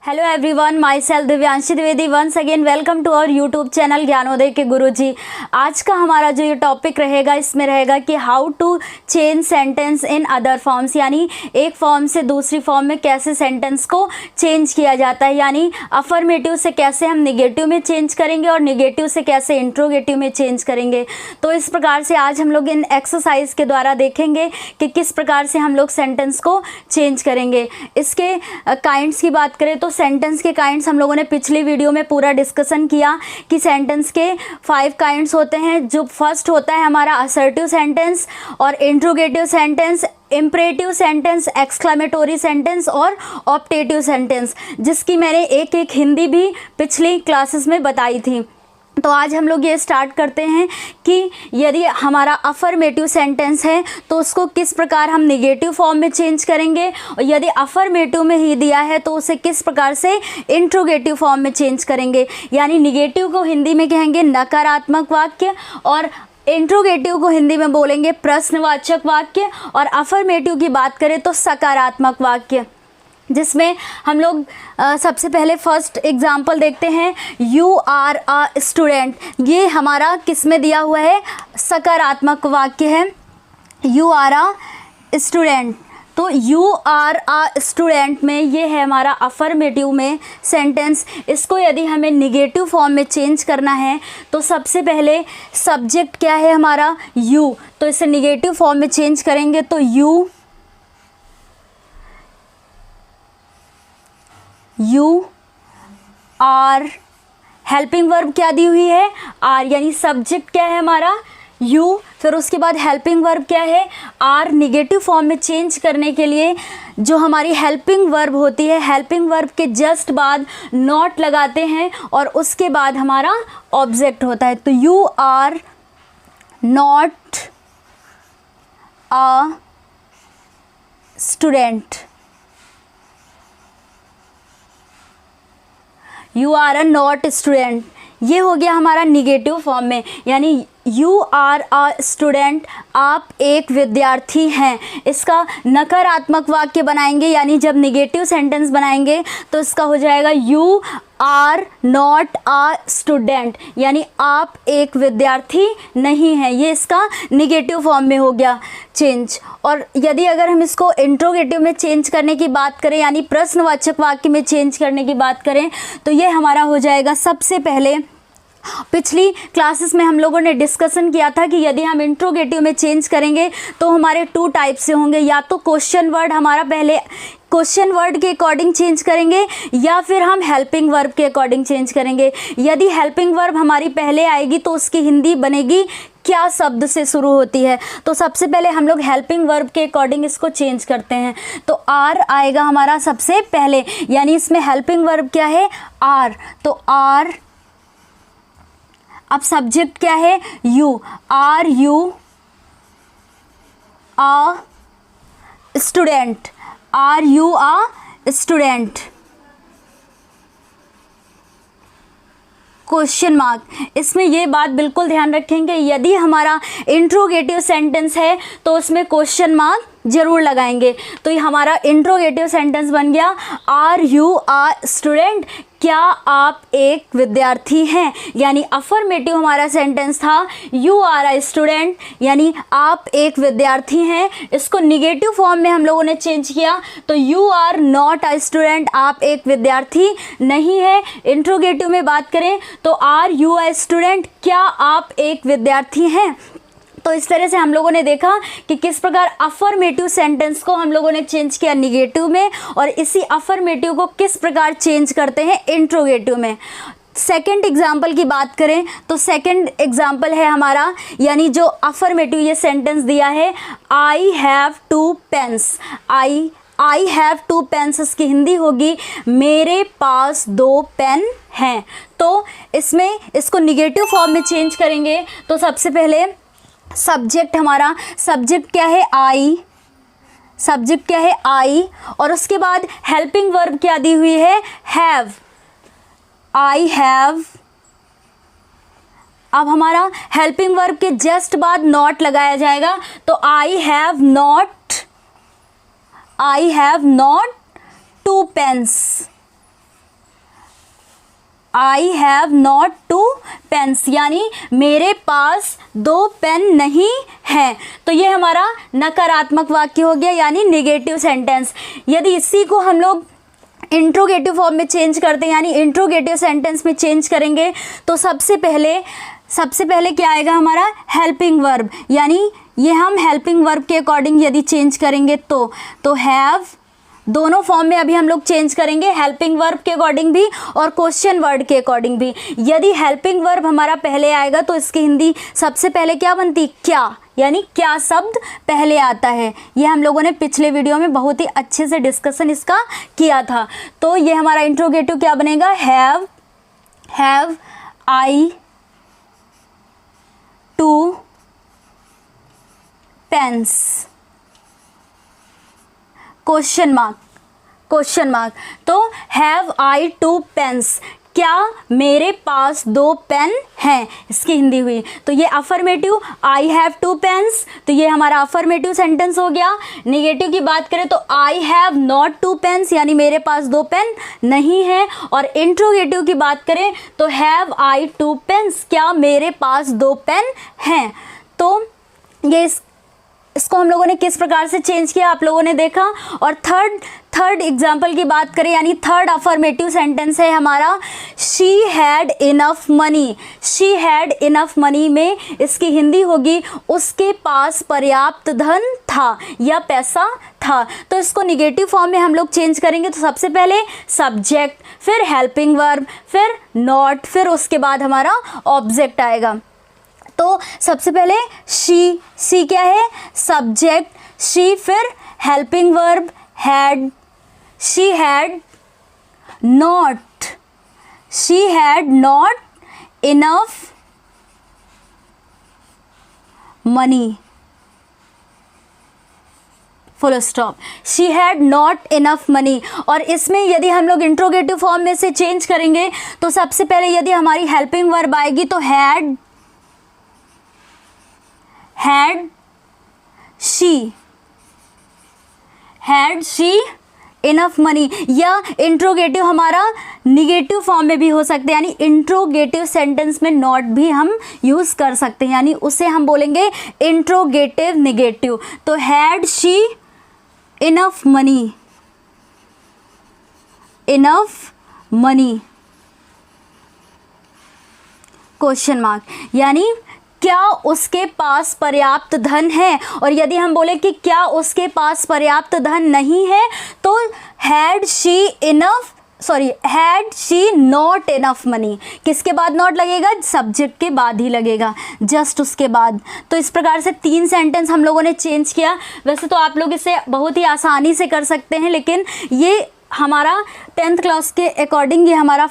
Hello everyone, myself Divyanshi Dwivedi. Once again welcome to our YouTube channel Gyanoday के गुरुजी। आज का हमारा जो ये टॉपिक रहेगा इसमें रहेगा कि how to change sentence in other forms, यानी एक फॉर्म से दूसरी फॉर्म में कैसे सेंटेंस को चेंज किया जाता है, यानी अफर्मेटिव से कैसे हम निगेटिव में चेंज करेंगे और निगेटिव से कैसे इंट्रोगेटिव में चेंज करेंगे। तो इस प्रकार से आज हम लोग इन एक्सरसाइज के द्वारा देखेंगे कि किस प्रकार से हम लोग सेंटेंस को चेंज करेंगे। इसके काइंड्स की बात करें तो सेंटेंस के काइंड्स हम लोगों ने पिछली वीडियो में पूरा डिस्कशन किया कि सेंटेंस के 5 काइंड्स होते हैं। जो फर्स्ट होता है हमारा असर्टिव सेंटेंस और interrogative sentence, imperative sentence, exclamatory sentence और ऑप्टेटिव सेंटेंस, जिसकी मैंने एक हिंदी भी पिछली क्लासेस में बताई थी। तो आज हम लोग ये स्टार्ट करते हैं कि यदि हमारा अफर्मेटिव सेंटेंस है तो उसको किस प्रकार हम निगेटिव फॉर्म में चेंज करेंगे, और यदि अफर्मेटिव में ही दिया है तो उसे किस प्रकार से इंट्रोगेटिव फॉर्म में चेंज करेंगे। यानी निगेटिव को हिंदी में कहेंगे नकारात्मक वाक्य और इंट्रोगेटिव को हिंदी में बोलेंगे प्रश्नवाचक वाक्य, और अफर्मेटिव की बात करें तो सकारात्मक वाक्य, जिसमें हम लोग सबसे पहले फर्स्ट एग्जाम्पल देखते हैं। यू आर अ स्टूडेंट, ये हमारा किस में दिया हुआ है, सकारात्मक वाक्य है। यू आर अ स्टूडेंट, तो यू आर अ स्टूडेंट में ये है हमारा अफर्मेटिव में सेंटेंस। इसको यदि हमें निगेटिव फॉर्म में चेंज करना है तो सबसे पहले सब्जेक्ट क्या है हमारा, यू, तो इसे निगेटिव फॉर्म में चेंज करेंगे तो यू आर, हेल्पिंग वर्ब क्या दी हुई है, आर, यानी सब्जेक्ट क्या है हमारा यू, फिर उसके बाद हेल्पिंग वर्ब क्या है आर। निगेटिव फॉर्म में चेंज करने के लिए जो हमारी हेल्पिंग वर्ब होती है, हेल्पिंग वर्ब के जस्ट बाद नॉट लगाते हैं और उसके बाद हमारा ऑब्जेक्ट होता है। तो you are not a student, you are a not student, ये हो गया हमारा निगेटिव फॉर्म में, यानी यू आर अ स्टूडेंट, आप एक विद्यार्थी हैं। इसका नकारात्मक वाक्य बनाएंगे, यानी जब निगेटिव सेंटेंस बनाएंगे तो इसका हो जाएगा you are not a student, यानी आप एक विद्यार्थी नहीं हैं। ये इसका निगेटिव फॉर्म में हो गया चेंज। और यदि अगर हम इसको इंट्रोगेटिव में चेंज करने की बात करें, यानी प्रश्नवाचक वाक्य में चेंज करने की बात करें, तो ये हमारा हो जाएगा सबसे पहले, पिछली क्लासेस में हम लोगों ने डिस्कशन किया था कि यदि हम इंट्रोगेटिव में चेंज करेंगे तो हमारे 2 टाइप से होंगे, या तो क्वेश्चन वर्ड हमारा पहले क्वेश्चन वर्ड के अकॉर्डिंग चेंज करेंगे या फिर हम हेल्पिंग वर्ब के अकॉर्डिंग चेंज करेंगे। यदि हेल्पिंग वर्ब हमारी पहले आएगी तो उसकी हिंदी बनेगी क्या शब्द से शुरू होती है। तो सबसे पहले हम लोग हेल्पिंग वर्ब के अकॉर्डिंग इसको चेंज करते हैं। तो आर आएगा हमारा सबसे पहले, यानी इसमें हेल्पिंग वर्ब क्या है आर, तो आर। अब सब्जेक्ट क्या है you, are you a student, are you a student, question mark. इसमें ये बात बिल्कुल ध्यान रखेंगे, यदि हमारा इंट्रोगेटिव सेंटेंस है तो उसमें क्वेश्चन मार्क जरूर लगाएंगे। तो ये हमारा इंट्रोगेटिव सेंटेंस बन गया आर यू अ स्टूडेंट, क्या आप एक विद्यार्थी हैं। यानी अफर्मेटिव हमारा सेंटेंस था यू आर अ स्टूडेंट, यानी आप एक विद्यार्थी हैं। इसको निगेटिव फॉर्म में हम लोगों ने चेंज किया तो you are not a student, आप एक विद्यार्थी नहीं है। इंट्रोगेटिव में बात करें तो आर यू अ स्टूडेंट, क्या आप एक विद्यार्थी हैं। तो इस तरह से हम लोगों ने देखा कि किस प्रकार अफर्मेटिव सेंटेंस को हम लोगों ने चेंज किया निगेटिव में, और इसी अफर्मेटिव को किस प्रकार चेंज करते हैं इंट्रोगेटिव में। सेकंड एग्जाम्पल की बात करें तो सेकंड एग्जाम्पल है हमारा, यानी जो अफर्मेटिव ये सेंटेंस दिया है I have 2 pens, I have 2 pens, इसकी हिंदी होगी मेरे पास 2 पेन हैं। तो इसमें इसको निगेटिव फॉर्म में चेंज करेंगे तो सबसे पहले सब्जेक्ट हमारा, सब्जेक्ट क्या है आई, सब्जेक्ट क्या है आई, और उसके बाद हेल्पिंग वर्ब क्या दी हुई है हैव, आई हैव। अब हमारा हेल्पिंग वर्ब के जस्ट बाद नॉट लगाया जाएगा तो I have not, I have not 2 pens. I have not 2 pens, यानी मेरे पास 2 पेन नहीं है। तो ये हमारा नकारात्मक वाक्य हो गया, यानी नेगेटिव सेंटेंस। यदि इसी को हम लोग इंट्रोगेटिव फॉर्म में चेंज करते हैं, यानी इंट्रोगेटिव सेंटेंस में चेंज करेंगे, तो सबसे पहले क्या आएगा हमारा, हेल्पिंग वर्ब। यानी ये हम हेल्पिंग वर्ब के अकॉर्डिंग यदि चेंज करेंगे तो हैव, दोनों फॉर्म में अभी हम लोग चेंज करेंगे, हेल्पिंग वर्ब के अकॉर्डिंग भी और क्वेश्चन वर्ड के अकॉर्डिंग भी। यदि हेल्पिंग वर्ब हमारा पहले आएगा तो इसकी हिंदी सबसे पहले क्या बनती, क्या, यानी क्या शब्द पहले आता है। ये हम लोगों ने पिछले वीडियो में बहुत ही अच्छे से डिस्कशन इसका किया था। तो ये हमारा इंट्रोगेटिव क्या बनेगा, have I 2 pens, question mark. तो हैव आई 2 पेन्स, क्या मेरे पास 2 पेन हैं, इसकी हिंदी हुई। तो ये अफर्मेटिव, आई हैव 2 पेन्स, तो ये हमारा अफर्मेटिव सेंटेंस हो गया। नेगेटिव की बात करें तो आई हैव नॉट 2 पेन्स, यानी मेरे पास 2 पेन नहीं है। और इंट्रोगेटिव की बात करें तो हैव आई 2 पेन्स, क्या मेरे पास 2 पेन हैं। तो ये इसको हम लोगों ने किस प्रकार से चेंज किया आप लोगों ने देखा। और थर्ड एग्जाम्पल की बात करें, यानी थर्ड अफर्मेटिव सेंटेंस है हमारा, she had enough money. She had enough money में इसकी हिंदी होगी, उसके पास पर्याप्त धन था या पैसा था। तो इसको निगेटिव फॉर्म में हम लोग चेंज करेंगे। तो सबसे पहले सब्जेक्ट, फिर हेल्पिंग वर्ब, फिर नॉट, फिर उसके बाद हमारा ऑब्जेक्ट आएगा। तो सबसे पहले शी क्या है, सब्जेक्ट, शी, फिर helping verb had, she had not enough money, full stop, she had not enough money. और इसमें यदि हम लोग इंट्रोगेटिव फॉर्म में से चेंज करेंगे तो सबसे पहले यदि हमारी हेल्पिंग वर्ब आएगी तो हैड शी इनफ मनी। या इंट्रोगेटिव हमारा निगेटिव फॉर्म में भी हो सकते हैं, यानी इंट्रोगेटिव सेंटेंस में नॉट भी हम यूज़ कर सकते हैं, यानी उसे हम बोलेंगे इंट्रोगेटिव निगेटिव। तो had she enough money question mark, यानी क्या उसके पास पर्याप्त धन है। और यदि हम बोले कि क्या उसके पास पर्याप्त धन नहीं है तो had she not enough money. किसके बाद नॉट लगेगा, सब्जेक्ट के बाद ही लगेगा, जस्ट उसके बाद। तो इस प्रकार से 3 सेंटेंस हम लोगों ने चेंज किया। वैसे तो आप लोग इसे बहुत ही आसानी से कर सकते हैं, लेकिन ये हमारा 10th क्लास के अकॉर्डिंग ये हमारा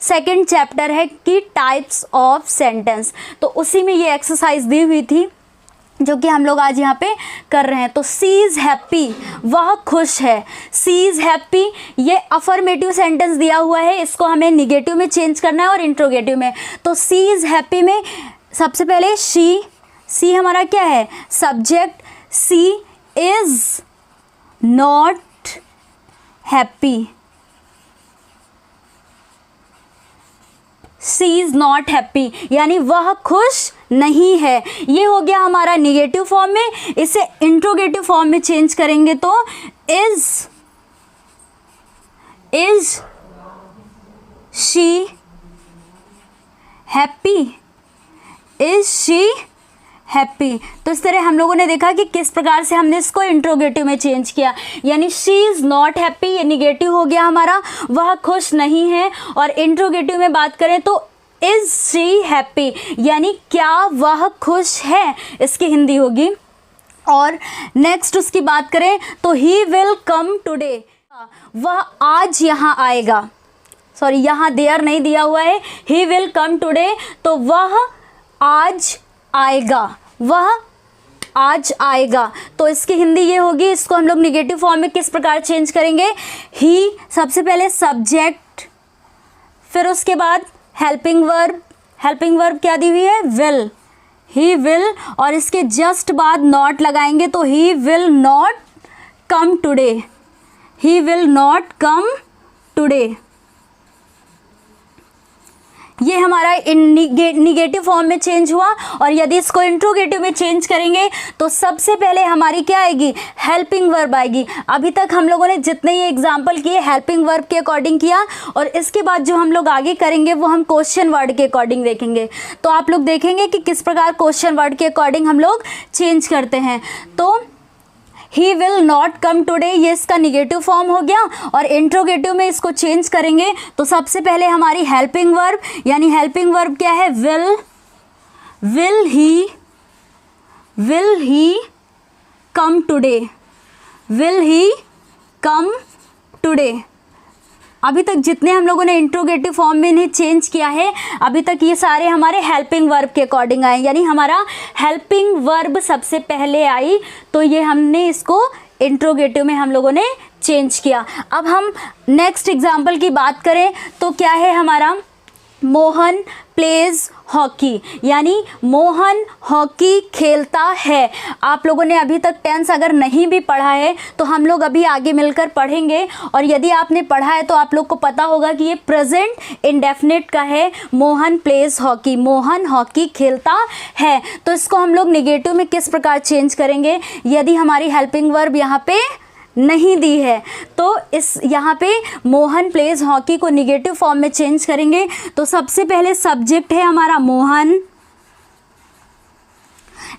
सेकंड चैप्टर है कि टाइप्स ऑफ सेंटेंस। तो उसी में ये एक्सरसाइज दी हुई थी जो कि हम लोग आज यहाँ पे कर रहे हैं। तो सी इज़ हैप्पी, वह खुश है। सी इज़ हैप्पी ये अफर्मेटिव सेंटेंस दिया हुआ है, इसको हमें निगेटिव में चेंज करना है और इंट्रोगेटिव में। तो सी इज़ हैप्पी में सबसे पहले सी हमारा क्या है, subject, she is not happy, she is not happy यानी वह खुश नहीं है। ये हो गया हमारा निगेटिव फॉर्म में। इसे इंट्रोगेटिव फॉर्म में चेंज करेंगे तो is she happy, is she happy. तो इस तरह हम लोगों ने देखा कि किस प्रकार से हमने इसको इंट्रोगेटिव में चेंज किया। यानी शी इज़ नॉट हैप्पी ये निगेटिव हो गया हमारा, वह खुश नहीं है। और इंट्रोगेटिव में बात करें तो इज़ शी हैप्पी यानी क्या वह खुश है, इसकी हिंदी होगी। और नेक्स्ट उसकी बात करें तो ही विल कम टुडे, वह आज यहाँ आएगा। सॉरी यहाँ देयर नहीं दिया हुआ है, ही विल कम टुडे तो वह आज आएगा, वह आज आएगा। तो इसकी हिंदी ये होगी, इसको हम लोग निगेटिव फॉर्म में किस प्रकार चेंज करेंगे। ही सबसे पहले सब्जेक्ट, फिर उसके बाद हेल्पिंग वर्ब क्या दी हुई है, विल, ही विल, और इसके जस्ट बाद नॉट लगाएंगे तो he will not come today, he will not come today. ये हमारा निगेटिव फॉर्म में चेंज हुआ। और यदि इसको इंट्रोगेटिव में चेंज करेंगे तो सबसे पहले हमारी क्या आएगी, हेल्पिंग वर्ब आएगी। अभी तक हम लोगों ने जितने ये एग्जाम्पल किए हेल्पिंग वर्ब के अकॉर्डिंग किया, और इसके बाद जो हम लोग आगे करेंगे वो हम क्वेश्चन वर्ड के अकॉर्डिंग देखेंगे। तो आप लोग देखेंगे कि किस प्रकार क्वेश्चन वर्ड के अकॉर्डिंग हम लोग चेंज करते हैं। तो he will not come today, ये इसका निगेटिव फॉर्म हो गया। और इंट्रोगेटिव में इसको चेंज करेंगे तो सबसे पहले हमारी हेल्पिंग वर्ब, यानी हेल्पिंग वर्ब क्या है, will he come today, will he come today. अभी तक जितने हम लोगों ने इंट्रोगेटिव फॉर्म में इन्हें चेंज किया है, अभी तक ये सारे हमारे हेल्पिंग वर्ब के अकॉर्डिंग आए, यानी हमारा हेल्पिंग वर्ब सबसे पहले आई, तो ये हमने इसको इंट्रोगेटिव में हम लोगों ने चेंज किया। अब हम नेक्स्ट एग्जाम्पल की बात करें तो क्या है हमारा, मोहन प्लेज हॉकी, यानी मोहन हॉकी खेलता है। आप लोगों ने अभी तक टेंस अगर नहीं भी पढ़ा है तो हम लोग अभी आगे मिलकर पढ़ेंगे, और यदि आपने पढ़ा है तो आप लोग को पता होगा कि ये प्रेजेंट इंडेफिनिट का है। Mohan pledge hockey, Mohan hockey खेलता है। तो इसको हम लोग निगेटिव में किस प्रकार चेंज करेंगे, यदि हमारी हेल्पिंग वर्ब यहाँ पे नहीं दी है तो इस यहाँ पे मोहन प्लेज हॉकी को निगेटिव फॉर्म में चेंज करेंगे। तो सबसे पहले सब्जेक्ट है हमारा मोहन,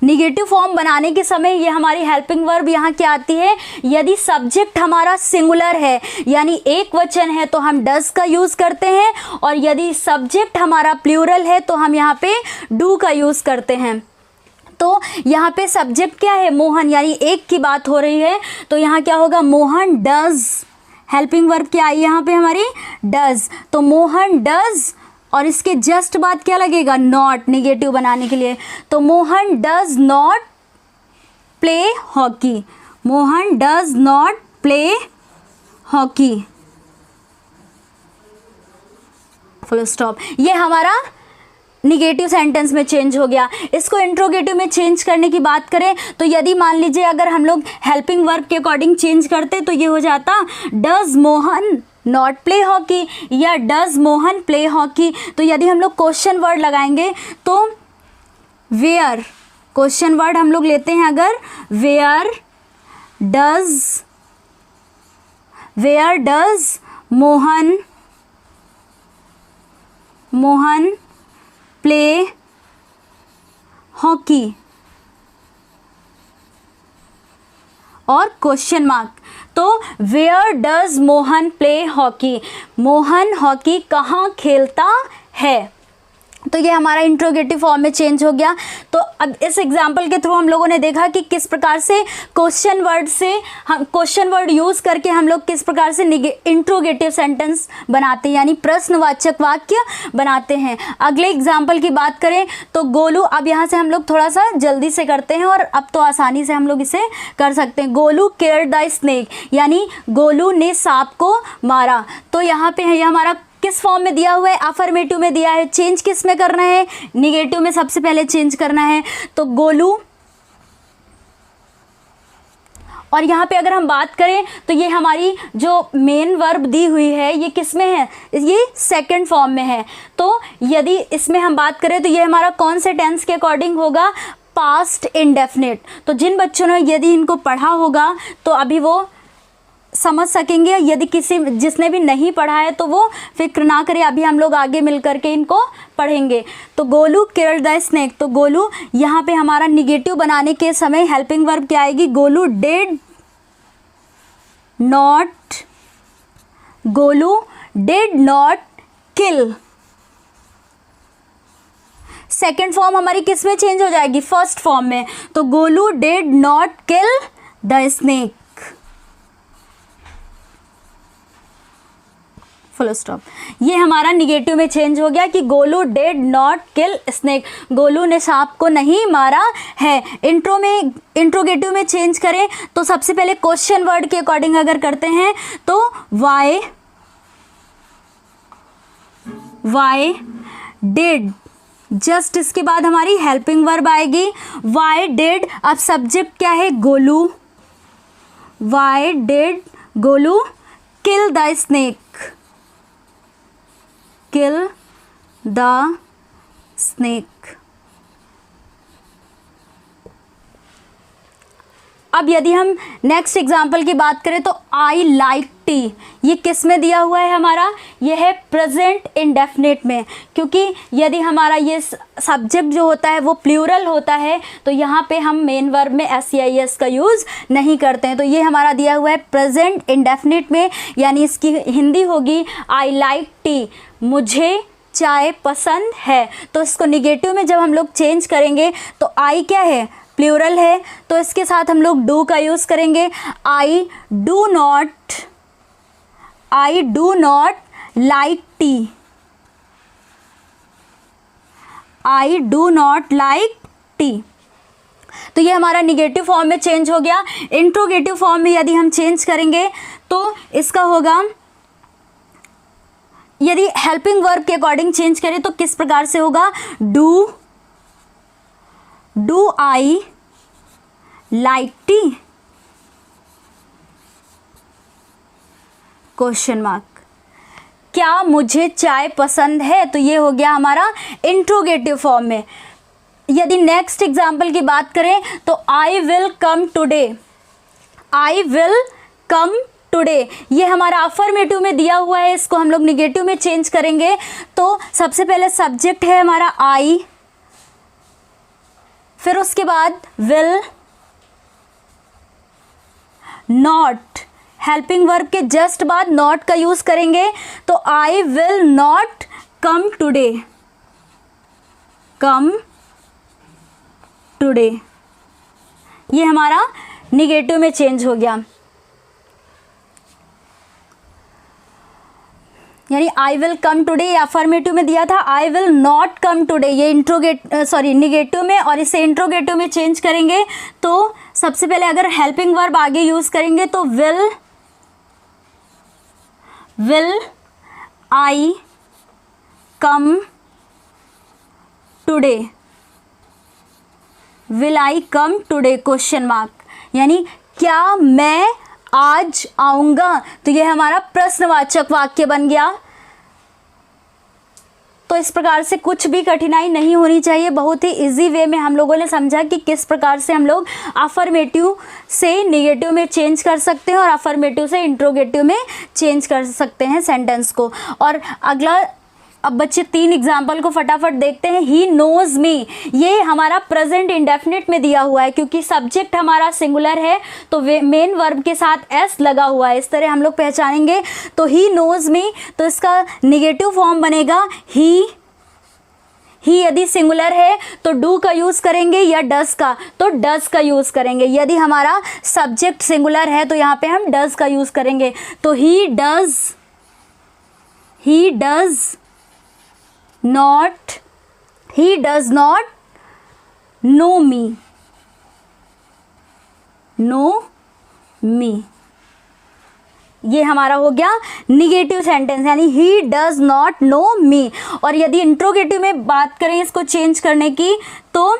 निगेटिव फॉर्म बनाने के समय ये हमारी हेल्पिंग वर्ब यहाँ क्या आती है, यदि सब्जेक्ट हमारा सिंगुलर है यानी एक वचन है तो हम डज का यूज़ करते हैं, और यदि सब्जेक्ट हमारा प्लूरल है तो हम यहाँ पे डू का यूज़ करते हैं। तो यहाँ पे सब्जेक्ट क्या है, मोहन, यानी एक की बात हो रही है, तो यहाँ क्या होगा, मोहन डज। हेल्पिंग वर्ब क्या आई यहाँ पे हमारी, डज। तो मोहन डज, और इसके जस्ट बाद क्या लगेगा, नॉट, निगेटिव बनाने के लिए। तो Mohan does not play hockey, Mohan does not play hockey, full stop. ये हमारा निगेटिव सेंटेंस में चेंज हो गया। इसको इंट्रोगेटिव में चेंज करने की बात करें तो यदि मान लीजिए अगर हम लोग हेल्पिंग वर्ब के अकॉर्डिंग चेंज करते तो ये हो जाता does Mohan not play hockey या डज मोहन प्ले हॉकी। तो यदि हम लोग क्वेश्चन वर्ड लगाएंगे तो वेयर, क्वेश्चन वर्ड हम लोग लेते हैं अगर, where does Mohan play hockey, और क्वेश्चन मार्क। तो where does Mohan play hockey, Mohan hockey कहाँ खेलता है। तो ये हमारा इंट्रोगेटिव फॉर्म में चेंज हो गया। तो अब इस एग्जाम्पल के थ्रू हम लोगों ने देखा कि किस प्रकार से क्वेश्चन वर्ड से हम क्वेश्चन वर्ड यूज़ करके हम लोग किस प्रकार से इंट्रोगेटिव सेंटेंस बनाते हैं, यानी प्रश्नवाचक वाक्य बनाते हैं। अगले एग्जाम्पल की बात करें तो गोलू, अब यहाँ से हम लोग थोड़ा सा जल्दी से करते हैं और अब तो आसानी से हम लोग इसे कर सकते हैं। गोलू केयर्ड द स्नेक, यानी गोलू ने सांप को मारा। तो यहाँ पे है ये हमारा किस फॉर्म में दिया हुआ है, अफर्मेटिव में दिया है। चेंज किस में करना है, निगेटिव में सबसे पहले चेंज करना है। तो गोलू, और यहाँ पे अगर हम बात करें तो ये हमारी जो मेन वर्ब दी हुई है ये किस में है, ये सेकंड फॉर्म में है। तो यदि इसमें हम बात करें तो ये हमारा कौन से टेंस के अकॉर्डिंग होगा, पास्ट इंडेफिनिट। तो जिन बच्चों ने यदि इनको पढ़ा होगा तो अभी वो समझ सकेंगे, यदि जिसने भी नहीं पढ़ा है तो वो फिक्र ना करे, अभी हम लोग आगे मिल करके इनको पढ़ेंगे। तो गोलू केयर्ड द स्नेक, तो गोलू यहाँ पे हमारा निगेटिव बनाने के समय हेल्पिंग वर्ब क्या आएगी, Golu did not kill. Second form हमारी किस में चेंज हो जाएगी, फर्स्ट फॉर्म में। तो Golu did not kill the snake, full stop. ये हमारा निगेटिव में चेंज हो गया कि Golu did not kill snake, Golu ने सांप को नहीं मारा है। इंट्रोगेटिव में चेंज करें तो सबसे पहले क्वेश्चन वर्ड के अकॉर्डिंग अगर करते हैं तो वाई डिड, जस्ट इसके बाद हमारी हेल्पिंग वर्ब आएगी वाई डिड। अब सब्जेक्ट क्या है, Golu, why did Golu kill the snake, kill the snake. अब यदि हम नेक्स्ट एग्जाम्पल की बात करें तो आई लाइक टी, ये किस में दिया हुआ है हमारा, ये है प्रेजेंट इंडेफिनिट में, क्योंकि यदि हमारा ये सब्जेक्ट जो होता है वो प्लूरल होता है तो यहाँ पे हम मेन वर्ब में SEIS का यूज़ नहीं करते हैं। तो ये हमारा दिया हुआ है प्रेजेंट इंडेफिनिट में, यानी इसकी हिंदी होगी आई लाइक टी, मुझे चाय पसंद है। तो इसको निगेटिव में जब हम लोग चेंज करेंगे तो आई क्या है, प्लूरल है, तो इसके साथ हम लोग डू का यूज़ करेंगे। I do not like T, I do not like T. तो ये हमारा निगेटिव फॉर्म में चेंज हो गया। इंट्रोगेटिव फॉर्म में यदि हम चेंज करेंगे तो इसका होगा, यदि हेल्पिंग वर्ब के अकॉर्डिंग चेंज करें तो किस प्रकार से होगा, do I like T, question mark, क्या मुझे चाय पसंद है। तो ये हो गया हमारा इंट्रोगेटिव फॉर्म में। यदि नेक्स्ट एग्जाम्पल की बात करें तो I will come today, I will come today, ये हमारा अफर्मेटिव में दिया हुआ है, इसको हम लोग निगेटिव में चेंज करेंगे तो सबसे पहले सब्जेक्ट है हमारा आई, फिर उसके बाद विल, नॉट, हेल्पिंग वर्ब के जस्ट बाद नॉट का यूज करेंगे तो I will not come today, come today, ये हमारा निगेटिव में चेंज हो गया। यानी आई विल कम टुडे ये अफर्मेटिव में दिया था, I will not come today ये निगेटिव में, और इसे इंट्रोगेटिव में चेंज करेंगे तो सबसे पहले अगर हेल्पिंग वर्ब आगे यूज करेंगे तो will I come today, will I come today, question mark, यानी क्या मैं आज आऊंगा। तो ये हमारा प्रश्नवाचक वाक्य बन गया। तो इस प्रकार से कुछ भी कठिनाई नहीं होनी चाहिए, बहुत ही इजी वे में हम लोगों ने समझा कि किस प्रकार से हम लोग अफर्मेटिव से निगेटिव में चेंज कर सकते हैं और अफर्मेटिव से इंट्रोगेटिव में चेंज कर सकते हैं सेंटेंस को। और अगला, अब बच्चे 3 एग्जाम्पल को फटाफट देखते हैं। ही नोज मी, ये हमारा प्रेजेंट इंडेफिनिट में दिया हुआ है, क्योंकि सब्जेक्ट हमारा सिंगुलर है तो मेन वर्ब के साथ एस लगा हुआ है, इस तरह हम लोग पहचानेंगे। तो ही नोज मी, तो इसका निगेटिव फॉर्म बनेगा ही यदि सिंगुलर है तो डू का यूज़ करेंगे, या डज का तो डज का यूज़ करेंगे। यदि हमारा सब्जेक्ट सिंगुलर है तो यहाँ पे हम डज का यूज़ करेंगे। तो ही डज नॉट नो मी, ये हमारा हो गया निगेटिव सेंटेंस, यानी ही डज नॉट नो मी। और यदि इंट्रोगेटिव में बात करें इसको चेंज करने की तो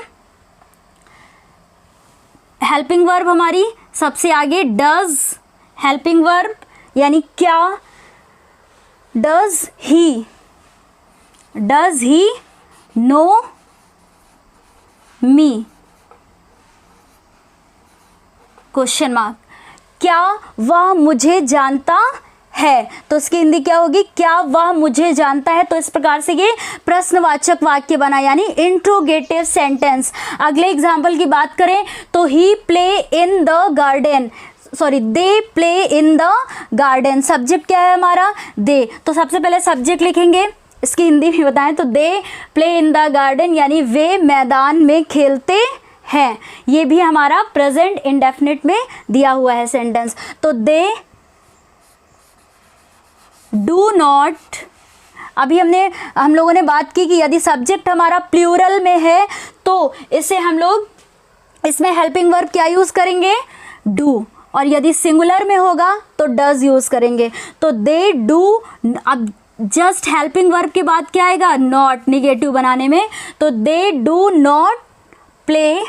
हेल्पिंग वर्ब हमारी सबसे आगे डज, हेल्पिंग वर्ब यानी क्या, does he know me, question mark, क्या वह मुझे जानता है। तो इसकी हिंदी क्या होगी, क्या वह मुझे जानता है। तो इस प्रकार से ये प्रश्नवाचक वाक्य बना, यानी इंट्रोगेटिव सेंटेंस। अगले एग्जाम्पल की बात करें तो he play in the garden, they play in the garden, subject क्या है हमारा, दे। तो सबसे पहले सब्जेक्ट लिखेंगे, इसकी हिंदी भी बताएं तो दे प्ले इन द गार्डन, यानी वे मैदान में खेलते हैं। ये भी हमारा प्रेजेंट इंडेफिनिट में दिया हुआ है सेंटेंस। तो दे डू नॉट, अभी हम लोगों ने बात की कि यदि सब्जेक्ट हमारा प्लूरल में है तो इसे हम लोग इसमें हेल्पिंग वर्ब क्या यूज़ करेंगे, डू, और यदि सिंगुलर में होगा तो डज यूज़ करेंगे। तो दे डू, अब जस्ट हेल्पिंग वर्ब के बाद क्या आएगा, नॉट, निगेटिव बनाने में। तो they do not play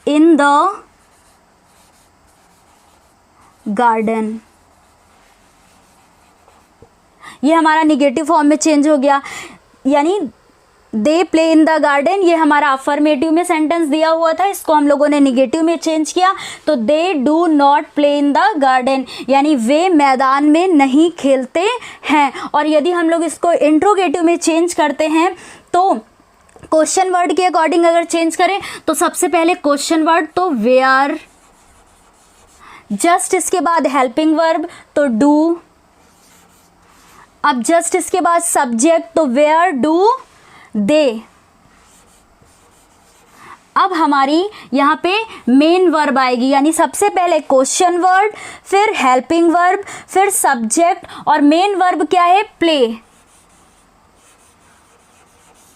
in the garden, ये हमारा निगेटिव फॉर्म में चेंज हो गया। यानी दे प्ले इन द गार्डन, ये हमारा अफर्मेटिव में सेंटेंस दिया हुआ था, इसको हम लोगों ने निगेटिव में चेंज किया, तो they do not play in the garden, यानी वे मैदान में नहीं खेलते हैं। और यदि हम लोग इसको इंट्रोगेटिव में चेंज करते हैं तो क्वेश्चन वर्ड के अकॉर्डिंग अगर चेंज करें तो सबसे पहले क्वेश्चन वर्ड तो वेयर, जस्ट इसके बाद हेल्पिंग वर्ब तो डू, अब जस्ट इसके बाद सब्जेक्ट तो वेयर डू दे। अब हमारी यहाँ पे मेन वर्ब आएगी, यानी सबसे पहले क्वेश्चन वर्ड, फिर हेल्पिंग वर्ब, फिर सब्जेक्ट, और मेन वर्ब क्या है, प्ले।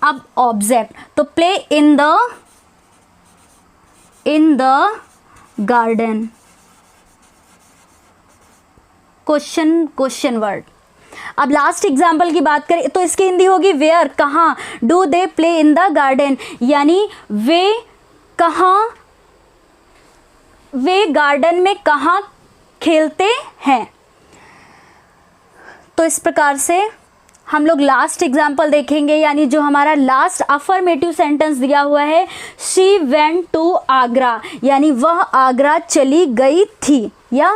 अब ऑब्जेक्ट तो play in the garden, question word. अब लास्ट एग्जाम्पल की बात करें तो इसकी हिंदी होगी वेयर, कहाँ, do they play in the garden, यानी वे गार्डन में कहाँ खेलते हैं। तो इस प्रकार से हम लोग लास्ट एग्जाम्पल देखेंगे, यानी जो हमारा लास्ट अफर्मेटिव सेंटेंस दिया हुआ है, शी वेंट टू आगरा, यानी वह आगरा चली गई थी या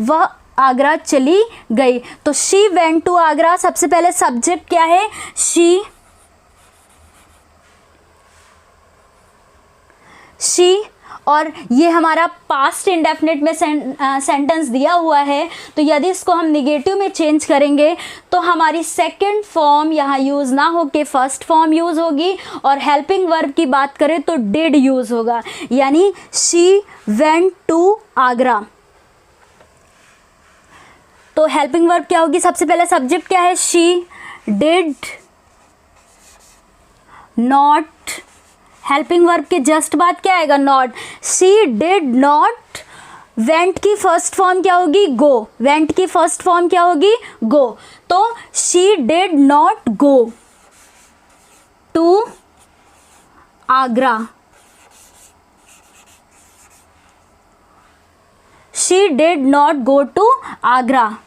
वह आगरा चली गई। तो शी वेंट टू आगरा, सबसे पहले सब्जेक्ट क्या है, शी, और ये हमारा पास्ट इंडेफिनिट में सेंटेंस दिया हुआ है, तो यदि इसको हम निगेटिव में चेंज करेंगे तो हमारी सेकंड फॉर्म यहाँ यूज़ ना हो के फर्स्ट फॉर्म यूज़ होगी, और हेल्पिंग वर्ब की बात करें तो डिड यूज़ होगा, यानी शी वेंट टू आगरा। तो हेल्पिंग वर्ब क्या होगी, सबसे पहले सब्जेक्ट क्या है, she, did not, helping verb के जस्ट बाद क्या आएगा, not, she did not, went की फर्स्ट फॉर्म क्या होगी, गो, वेंट की फर्स्ट फॉर्म क्या होगी, गो, तो she did not go to Agra, she did not go to Agra.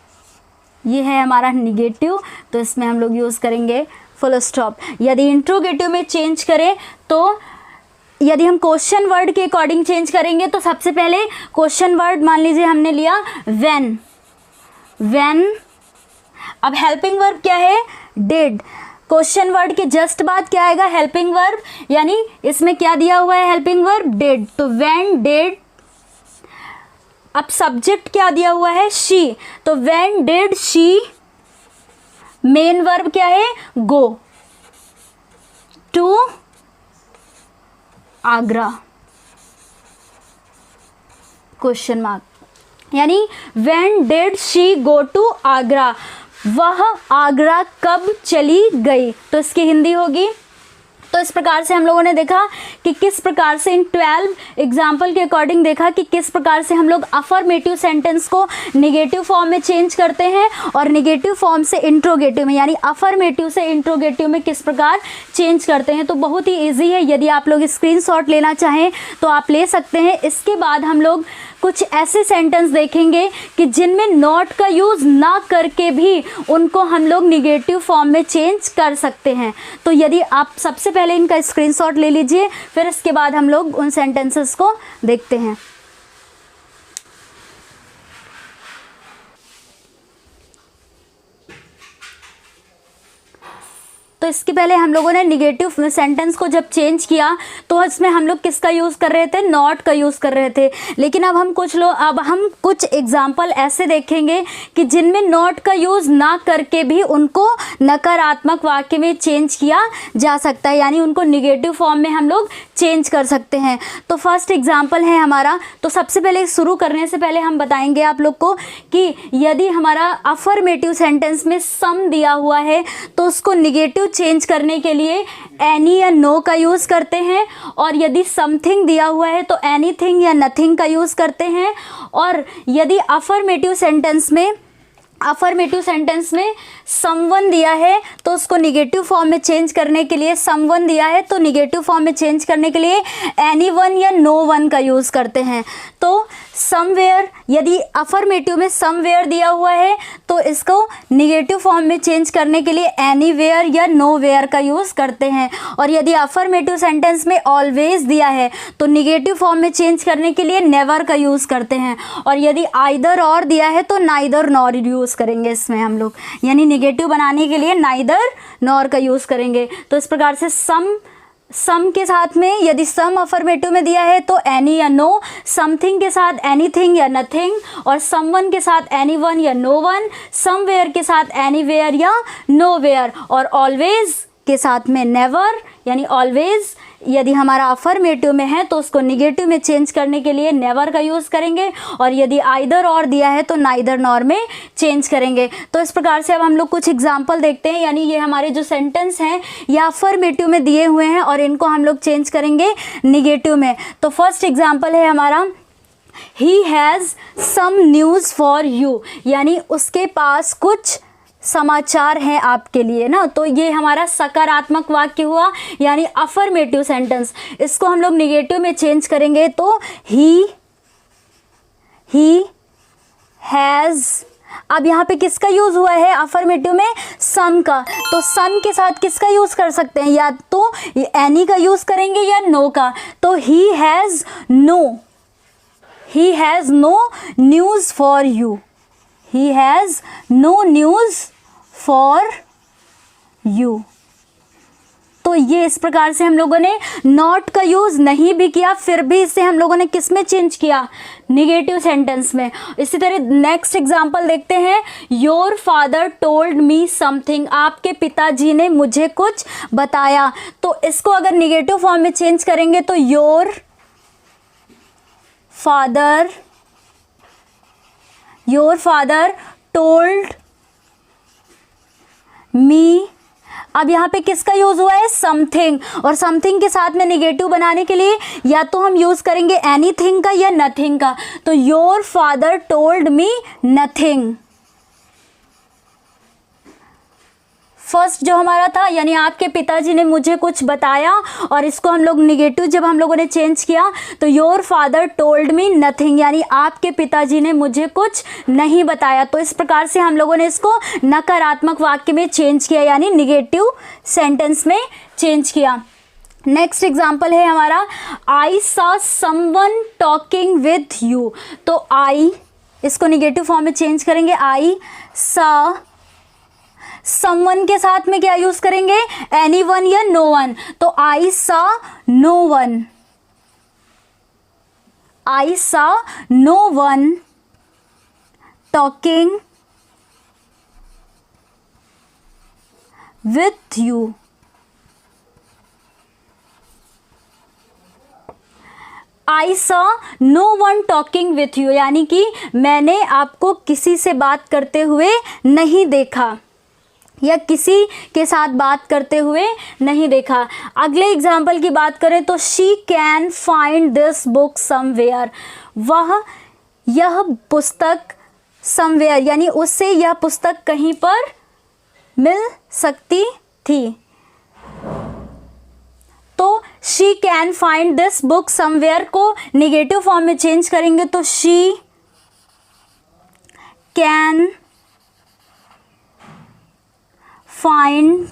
ये है हमारा निगेटिव, तो इसमें हम लोग यूज़ करेंगे फुल स्टॉप। यदि इंट्रोगेटिव में चेंज करें तो यदि हम क्वेश्चन वर्ड के अकॉर्डिंग चेंज करेंगे तो सबसे पहले क्वेश्चन वर्ड मान लीजिए हमने लिया व्हेन, अब हेल्पिंग वर्ब क्या है, डिड, क्वेश्चन वर्ड के जस्ट बाद क्या आएगा, हेल्पिंग वर्ब, यानी इसमें क्या दिया हुआ है, हेल्पिंग वर्ब डिड, तो व्हेन डिड, अब सब्जेक्ट क्या दिया हुआ है, शी, तो when did she, main verb क्या है, go to Agra, question mark, यानी when did she go to Agra, वह आगरा कब चली गई, तो इसकी हिंदी होगी। तो इस प्रकार से हम लोगों ने देखा कि किस प्रकार से इन 12 एग्जाम्पल के अकॉर्डिंग देखा कि किस प्रकार से हम लोग अफर्मेटिव सेंटेंस को निगेटिव फॉर्म में चेंज करते हैं और निगेटिव फॉर्म से इंट्रोगेटिव में, यानी अफर्मेटिव से इंट्रोगेटिव में किस प्रकार चेंज करते हैं। तो बहुत ही ईजी है, यदि आप लोग स्क्रीनशॉट लेना चाहें तो आप ले सकते हैं। इसके बाद हम लोग कुछ ऐसे सेंटेंस देखेंगे कि जिनमें नॉट का यूज़ ना करके भी उनको हम लोग निगेटिव फॉर्म में चेंज कर सकते हैं। तो यदि आप सबसे पहले इनका स्क्रीनशॉट ले लीजिए, फिर इसके बाद हम लोग उन सेंटेंसेस को देखते हैं। तो इसके पहले हम लोगों ने निगेटिव सेंटेंस को जब चेंज किया तो इसमें हम लोग किसका यूज़ कर रहे थे, नॉट का यूज़ कर रहे थे। लेकिन अब हम कुछ एग्जाम्पल ऐसे देखेंगे कि जिनमें नॉट का यूज़ ना करके भी उनको नकारात्मक वाक्य में चेंज किया जा सकता है, यानी उनको निगेटिव फॉर्म में हम लोग चेंज कर सकते हैं। तो फर्स्ट एग्जाम्पल है हमारा, तो सबसे पहले शुरू करने से पहले हम बताएंगे आप लोग को कि यदि हमारा अफर्मेटिव सेंटेंस में सम दिया हुआ है तो उसको निगेटिव चेंज करने के लिए एनी या नो का यूज़ करते हैं, और यदि समथिंग दिया हुआ है तो एनीथिंग या नथिंग का यूज़ करते हैं, और यदि अफर्मेटिव सेंटेंस में समवन दिया है तो उसको निगेटिव फॉर्म में चेंज करने के लिए, समवन दिया है तो निगेटिव फॉर्म में चेंज करने के लिए एनीवन या नो वन का यूज़ करते हैं। तो समवेयर, यदि अफर्मेटिव में समवेयर दिया हुआ है तो इसको निगेटिव फॉर्म में चेंज करने के लिए एनीवेयर या नोवेयर का यूज़ करते हैं। और यदि अफर्मेटिव सेंटेंस में ऑलवेज दिया है तो निगेटिव फॉर्म में चेंज करने के लिए नेवर का यूज़ करते हैं। और यदि आइदर और दिया है तो नाइदर नॉर यूज़ करेंगे इसमें हम लोग, यानी निगेटिव बनाने के लिए नाइदर नॉर का यूज़ करेंगे। तो इस प्रकार से सम के साथ में यदि सम अफर्मेटिव में दिया है तो एनी या नो, समथिंग के साथ एनीथिंग या नथिंग, और समवन के साथ एनीवन या नो वन, समवेयर के साथ एनीवेयर या नोवेयर, और ऑलवेज के साथ में नेवर, यानी ऑलवेज यदि हमारा अफर्मेटिव में है तो उसको निगेटिव में चेंज करने के लिए नेवर का यूज़ करेंगे। और यदि आइदर और दिया है तो नाइदर नॉर में चेंज करेंगे। तो इस प्रकार से अब हम लोग कुछ एग्जांपल देखते हैं, यानी ये हमारे जो सेंटेंस हैं ये अफर्मेटिव में दिए हुए हैं और इनको हम लोग चेंज करेंगे निगेटिव में। तो फर्स्ट एग्जाम्पल है हमारा, he has some news for you, यानी उसके पास कुछ समाचार हैं आपके लिए ना। तो ये हमारा सकारात्मक वाक्य हुआ, यानी अफर्मेटिव सेंटेंस। इसको हम लोग निगेटिव में चेंज करेंगे तो ही हैज़, अब यहाँ पे किसका यूज़ हुआ है अफर्मेटिव में? सम का। तो सम के साथ किसका यूज़ कर सकते हैं? या तो एनी का यूज़ करेंगे या नो का। तो he has no news for you, he has no news for you. तो ये इस प्रकार से हम लोगों ने नॉट का यूज़ नहीं भी किया, फिर भी इसे हम लोगों ने किस में चेंज किया? निगेटिव सेंटेंस में। इसी तरह नेक्स्ट एग्जांपल देखते हैं, your father told me something, आपके पिताजी ने मुझे कुछ बताया। तो इसको अगर निगेटिव फॉर्म में चेंज करेंगे तो योर फादर टोल्ड मी, अब यहाँ पे किसका यूज़ हुआ है? समथिंग। और समथिंग के साथ में निगेटिव बनाने के लिए या तो हम यूज़ करेंगे एनीथिंग का या नथिंग का। तो your father told me nothing. First जो हमारा था, यानी आपके पिताजी ने मुझे कुछ बताया, और इसको हम लोग निगेटिव जब हम लोगों ने चेंज किया तो your father told me nothing, यानी आपके पिताजी ने मुझे कुछ नहीं बताया। तो इस प्रकार से हम लोगों ने इसको नकारात्मक वाक्य में चेंज किया, यानी निगेटिव सेंटेंस में चेंज किया। नेक्स्ट एग्जाम्पल है हमारा, I saw someone talking with you. तो आई, इसको निगेटिव फॉर्म में चेंज करेंगे, आई सॉ, समवन के साथ में क्या यूज करेंगे? एनीवन या नो वन। तो I saw no one, I saw no one talking with you. I saw no one talking with you, यानी कि मैंने आपको किसी से बात करते हुए नहीं देखा या किसी के साथ बात करते हुए नहीं देखा। अगले एग्जाम्पल की बात करें तो she can find this book somewhere, वह यह पुस्तक समवेयर, यानी उससे यह पुस्तक कहीं पर मिल सकती थी। तो she can find this book somewhere को निगेटिव फॉर्म में चेंज करेंगे तो she can find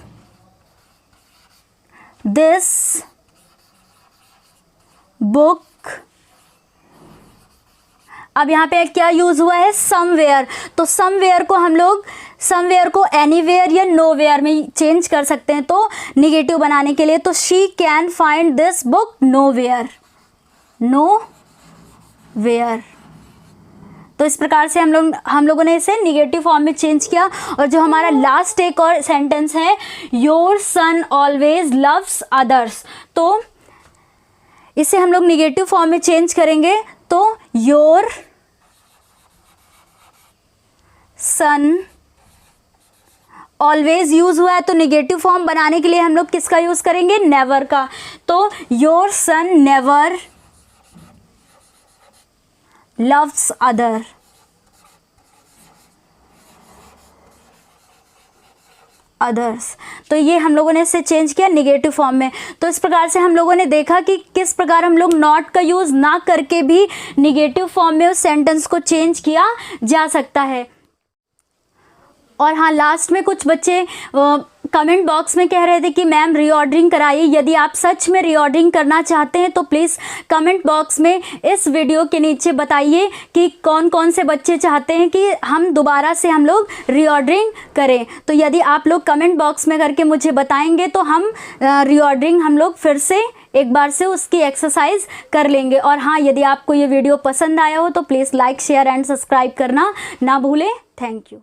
this book, अब यहाँ पे क्या यूज हुआ है? समवेयर। तो समवेयर को हम लोग, समवेयर को एनीवेयर या नोवेयर में चेंज कर सकते हैं तो निगेटिव बनाने के लिए। तो she can find this book nowhere, nowhere. तो इस प्रकार से हम लोगों ने इसे निगेटिव फॉर्म में चेंज किया। और जो हमारा लास्ट एक और सेंटेंस है, your son always loves others, तो इसे हम लोग निगेटिव फॉर्म में चेंज करेंगे तो योर सन, ऑलवेज यूज हुआ है तो निगेटिव फॉर्म बनाने के लिए हम लोग किसका यूज करेंगे? नेवर का। तो your son never loves other. Others, तो ये हम लोगों ने इसे चेंज किया निगेटिव फॉर्म में। तो इस प्रकार से हम लोगों ने देखा कि किस प्रकार हम लोग नॉट का यूज़ ना करके भी निगेटिव फॉर्म में उस सेंटेंस को चेंज किया जा सकता है। और हाँ, लास्ट में कुछ बच्चे कमेंट बॉक्स में कह रहे थे कि मैम रीऑर्डरिंग कराइए। यदि आप सच में रीऑर्डरिंग करना चाहते हैं तो प्लीज़ कमेंट बॉक्स में इस वीडियो के नीचे बताइए कि कौन कौन से बच्चे चाहते हैं कि हम दोबारा से हम लोग रीऑर्डरिंग करें। तो यदि आप लोग कमेंट बॉक्स में करके मुझे बताएंगे तो हम रीऑर्डरिंग हम लोग फिर से एक बार से उसकी एक्सरसाइज कर लेंगे। और हाँ, यदि आपको ये वीडियो पसंद आया हो तो please like share and subscribe करना ना भूलें। Thank you.